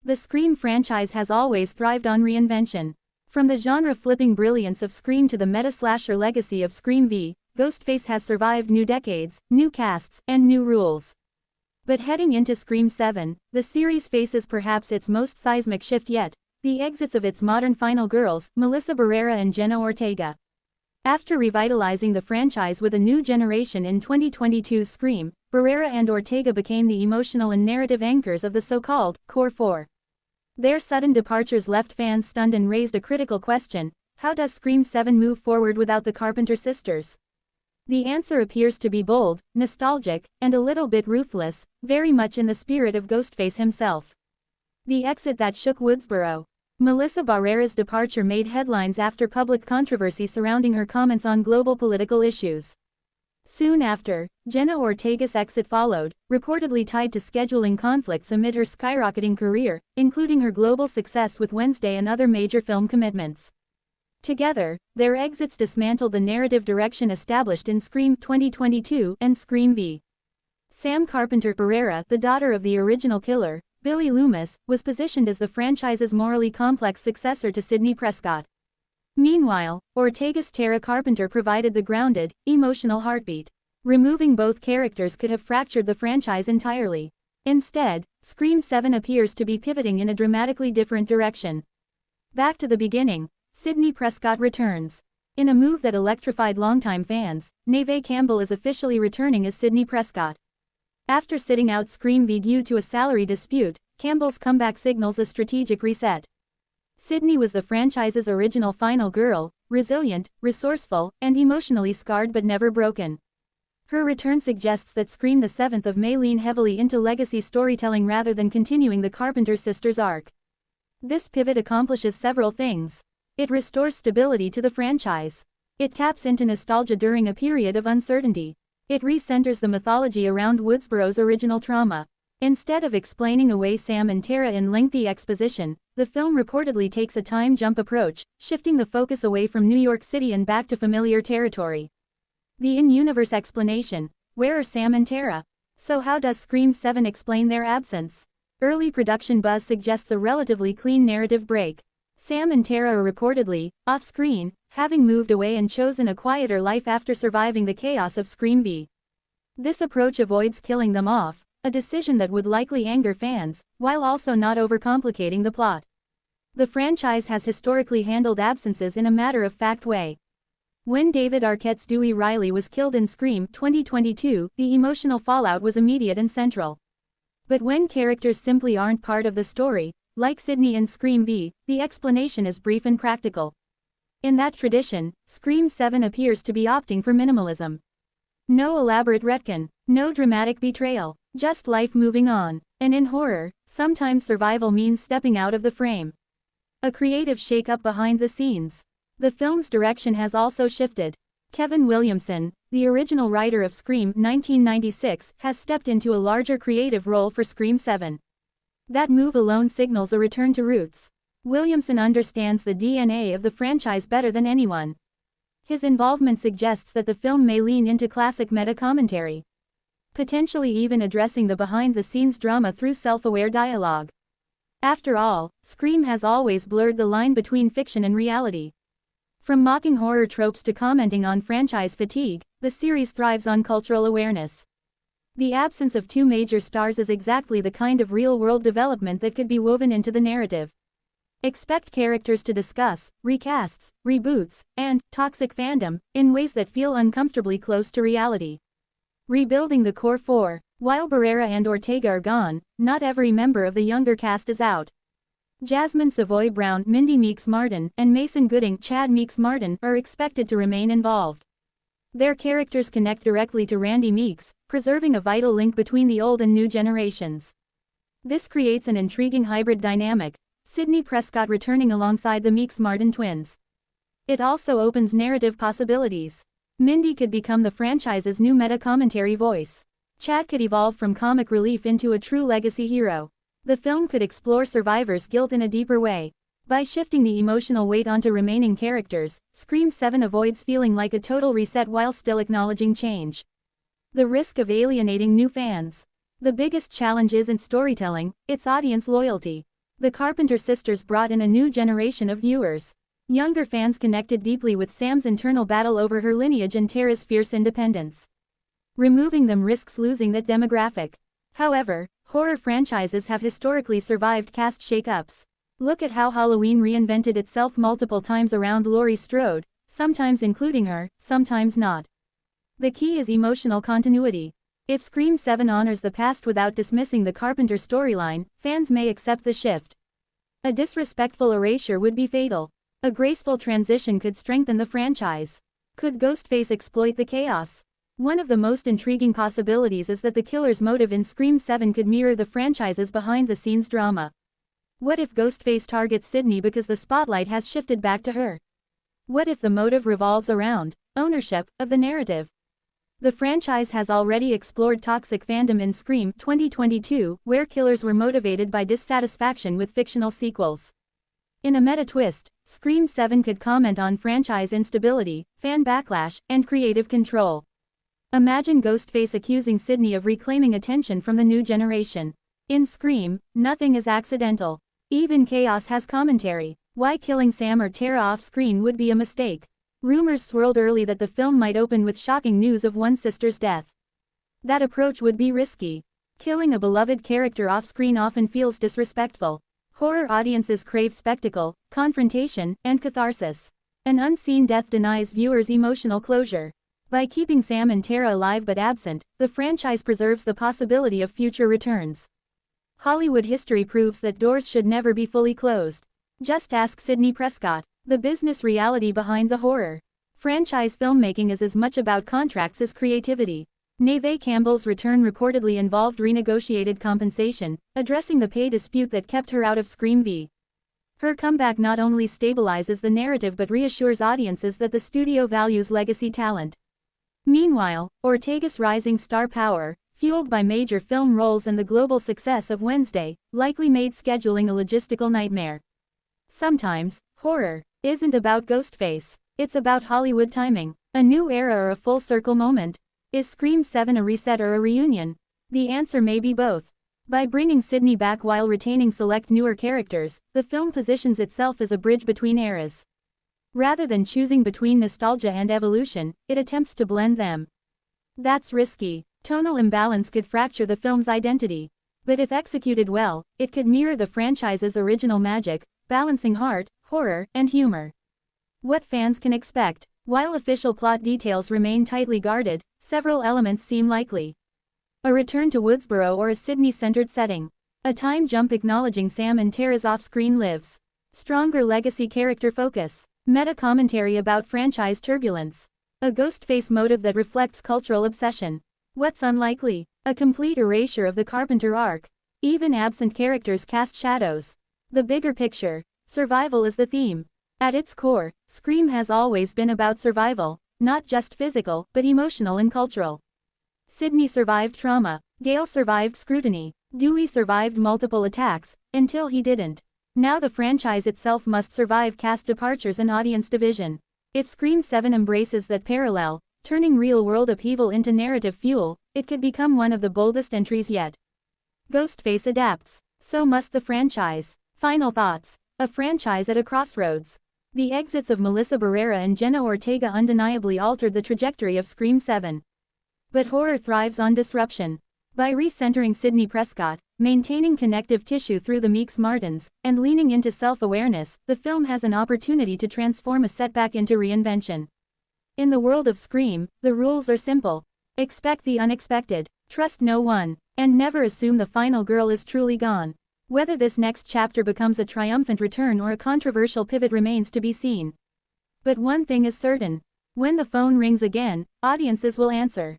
The Scream franchise has always thrived on reinvention. From the genre-flipping brilliance of Scream to the meta-slasher legacy of Scream v. Ghostface has survived new decades, new casts, and new rules. But heading into Scream 7, the series faces perhaps its most seismic shift yet, the exits of its modern final girls, Melissa Barrera and Jenna Ortega. After revitalizing the franchise with a new generation in 2022's Scream, Barrera and Ortega became the emotional and narrative anchors of the so-called Core 4. Their sudden departures left fans stunned and raised a critical question: how does Scream 7 move forward without the Carpenter sisters? The answer appears to be bold, nostalgic, and a little bit ruthless, very much in the spirit of Ghostface himself. The exit that shook Woodsboro. Melissa Barrera's departure made headlines after public controversy surrounding her comments on global political issues. Soon after, Jenna Ortega's exit followed, reportedly tied to scheduling conflicts amid her skyrocketing career, including her global success with Wednesday and other major film commitments. Together, their exits dismantled the narrative direction established in Scream 2022 and Scream v. Sam Carpenter. Barrera, the daughter of the original killer, Billy Loomis, was positioned as the franchise's morally complex successor to Sidney Prescott. Meanwhile, Ortega's Tara Carpenter provided the grounded, emotional heartbeat. Removing both characters could have fractured the franchise entirely. Instead, Scream 7 appears to be pivoting in a dramatically different direction. Back to the beginning, Sidney Prescott returns. In a move that electrified longtime fans, Neve Campbell is officially returning as Sidney Prescott. After sitting out Scream v due to a salary dispute, Campbell's comeback signals a strategic reset. Sidney was the franchise's original final girl, resilient, resourceful, and emotionally scarred but never broken. Her return suggests that Scream the 7th of May lean heavily into legacy storytelling rather than continuing the Carpenter sisters' arc. This pivot accomplishes several things. It restores stability to the franchise. It taps into nostalgia during a period of uncertainty. It recenters the mythology around Woodsboro's original trauma. Instead of explaining away Sam and Tara in lengthy exposition, the film reportedly takes a time jump approach, shifting the focus away from New York City and back to familiar territory. The in-universe explanation: where are Sam and Tara? So how does Scream 7 explain their absence? Early production buzz suggests a relatively clean narrative break. Sam and Tara are reportedly off-screen, having moved away and chosen a quieter life after surviving the chaos of Scream v. This approach avoids killing them off, a decision that would likely anger fans, while also not overcomplicating the plot. The franchise has historically handled absences in a matter-of-fact way. When David Arquette's Dewey Riley was killed in Scream 2022, the emotional fallout was immediate and central. But when characters simply aren't part of the story, like Sidney in Scream v, the explanation is brief and practical. In that tradition, Scream 7 appears to be opting for minimalism. No elaborate retcon, no dramatic betrayal, just life moving on. And in horror, sometimes survival means stepping out of the frame. A creative shakeup behind the scenes. The film's direction has also shifted. Kevin Williamson, the original writer of Scream 1996, has stepped into a larger creative role for Scream 7. That move alone signals a return to roots. Williamson understands the DNA of the franchise better than anyone. His involvement suggests that the film may lean into classic meta-commentary, potentially even addressing the behind-the-scenes drama through self-aware dialogue. After all, Scream has always blurred the line between fiction and reality. From mocking horror tropes to commenting on franchise fatigue, the series thrives on cultural awareness. The absence of two major stars is exactly the kind of real-world development that could be woven into the narrative. Expect characters to discuss recasts, reboots, and toxic fandom in ways that feel uncomfortably close to reality. Rebuilding the Core 4. While Barrera and Ortega are gone, not every member of the younger cast is out. Jasmine Savoy Brown, Mindy Meeks Martin, and Mason Gooding, Chad Meeks Martin, are expected to remain involved. Their characters connect directly to Randy Meeks, preserving a vital link between the old and new generations. This creates an intriguing hybrid dynamic, Sidney Prescott returning alongside the Meeks Martin twins. It also opens narrative possibilities. Mindy could become the franchise's new meta-commentary voice. Chad could evolve from comic relief into a true legacy hero. The film could explore survivors' guilt in a deeper way. By shifting the emotional weight onto remaining characters, Scream 7 avoids feeling like a total reset while still acknowledging change. The risk of alienating new fans. The biggest challenge isn't storytelling, it's audience loyalty. The Carpenter sisters brought in a new generation of viewers. Younger fans connected deeply with Sam's internal battle over her lineage and Tara's fierce independence. Removing them risks losing that demographic. However, horror franchises have historically survived cast shakeups. Look at how Halloween reinvented itself multiple times around Laurie Strode, sometimes including her, sometimes not. The key is emotional continuity. If Scream 7 honors the past without dismissing the Carpenter storyline, fans may accept the shift. A disrespectful erasure would be fatal. A graceful transition could strengthen the franchise. Could Ghostface exploit the chaos? One of the most intriguing possibilities is that the killer's motive in Scream 7 could mirror the franchise's behind-the-scenes drama. What if Ghostface targets Sidney because the spotlight has shifted back to her? What if the motive revolves around ownership of the narrative? The franchise has already explored toxic fandom in Scream 2022, where killers were motivated by dissatisfaction with fictional sequels. In a meta-twist, Scream 7 could comment on franchise instability, fan backlash, and creative control. Imagine Ghostface accusing Sidney of reclaiming attention from the new generation. In Scream, nothing is accidental. Even chaos has commentary. Why killing Sam or Tara off-screen would be a mistake. Rumors swirled early that the film might open with shocking news of one sister's death. That approach would be risky. Killing a beloved character off-screen often feels disrespectful. Horror audiences crave spectacle, confrontation, and catharsis. An unseen death denies viewers emotional closure. By keeping Sam and Tara alive but absent, the franchise preserves the possibility of future returns. Hollywood history proves that doors should never be fully closed. Just ask Sidney Prescott. The business reality behind the horror. Franchise filmmaking is as much about contracts as creativity. Neve Campbell's return reportedly involved renegotiated compensation, addressing the pay dispute that kept her out of Scream V. Her comeback not only stabilizes the narrative but reassures audiences that the studio values legacy talent. Meanwhile, Ortega's rising star power, fueled by major film roles and the global success of Wednesday, likely made scheduling a logistical nightmare. Sometimes, horror isn't about Ghostface. It's about Hollywood timing. A new era or a full circle moment. Is Scream 7 a reset or a reunion? The answer may be both. By bringing Sidney back while retaining select newer characters, the film positions itself as a bridge between eras. Rather than choosing between nostalgia and evolution, it attempts to blend them. That's risky. Tonal imbalance could fracture the film's identity. But if executed well, it could mirror the franchise's original magic, balancing heart, horror, and humor. What fans can expect. While official plot details remain tightly guarded, several elements seem likely. A return to Woodsboro or a Sidney-centered setting. A time jump acknowledging Sam and Tara's off-screen lives. Stronger legacy character focus. Meta-commentary about franchise turbulence. A Ghostface motive that reflects cultural obsession. What's unlikely? A complete erasure of the Carpenter arc. Even absent characters cast shadows. The bigger picture. Survival is the theme. At its core, Scream has always been about survival, not just physical, but emotional and cultural. Sidney survived trauma. Gale survived scrutiny. Dewey survived multiple attacks, until he didn't. Now the franchise itself must survive cast departures and audience division. If Scream 7 embraces that parallel, turning real-world upheaval into narrative fuel, it could become one of the boldest entries yet. Ghostface adapts. So must the franchise. Final thoughts. A franchise at a crossroads. The exits of Melissa Barrera and Jenna Ortega undeniably altered the trajectory of Scream 7. But horror thrives on disruption. By recentering Sidney Prescott, maintaining connective tissue through the Meeks Martins, and leaning into self-awareness, the film has an opportunity to transform a setback into reinvention. In the world of Scream, the rules are simple. Expect the unexpected, trust no one, and never assume the final girl is truly gone. Whether this next chapter becomes a triumphant return or a controversial pivot remains to be seen. But one thing is certain. When the phone rings again, audiences will answer.